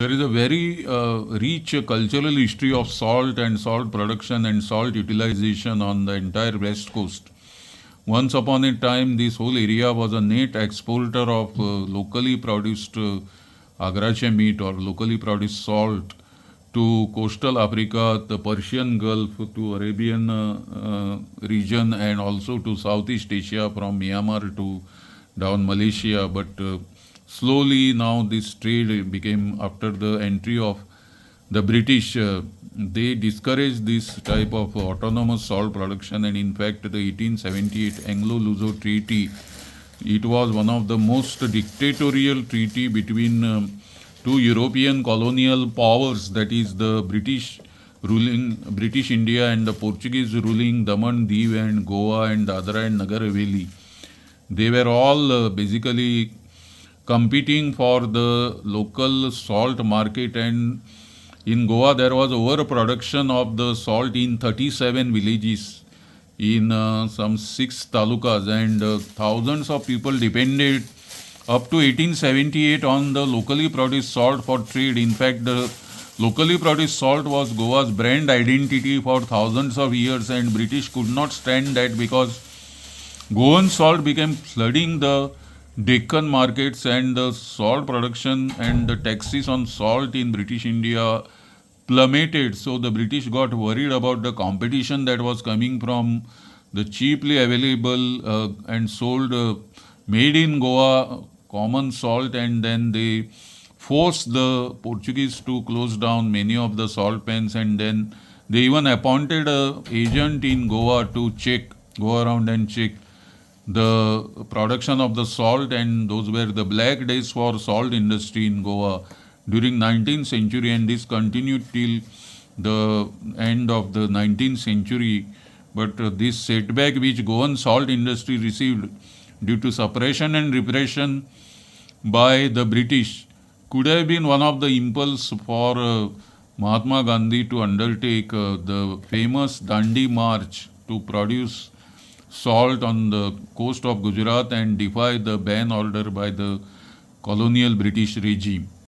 There is a very rich cultural history of salt and salt production and salt utilization on the entire west coast. Once upon a time, this whole area was a net exporter of locally produced AGARACHEM meat or locally produced salt to coastal Africa, the Persian Gulf, to Arabian region, and also to Southeast Asia from Myanmar to down Malaysia. But slowly now this trade became, after the entry of the British, they discouraged this type of autonomous salt production, and in fact the 1878 Anglo-Luso Treaty, it was one of the most dictatorial treaty between two European colonial powers, that is the British India and the Portuguese ruling Daman, Diu and Goa and Dadra and Nagar Haveli. They were all basically competing for the local salt market, and in Goa there was overproduction of the salt in 37 villages in some 6 talukas, and thousands of people depended up to 1878 on the locally produced salt for trade. In fact, the locally produced salt was Goa's brand identity for thousands of years, and British could not stand that because Goan salt became flooding the Deccan markets, and the salt production and the taxes on salt in British India plummeted. So the British got worried about the competition that was coming from the cheaply available and sold made in Goa common salt, and then they forced the Portuguese to close down many of the salt pens, and then they even appointed an agent in Goa to go around and check the production of the salt, and those were the black days for salt industry in Goa during 19th century, and this continued till the end of the 19th century. But this setback which Goan salt industry received due to suppression and repression by the British could have been one of the impulse for Mahatma Gandhi to undertake the famous Dandi March to produce salt on the coast of Gujarat and defy the ban order by the colonial British regime.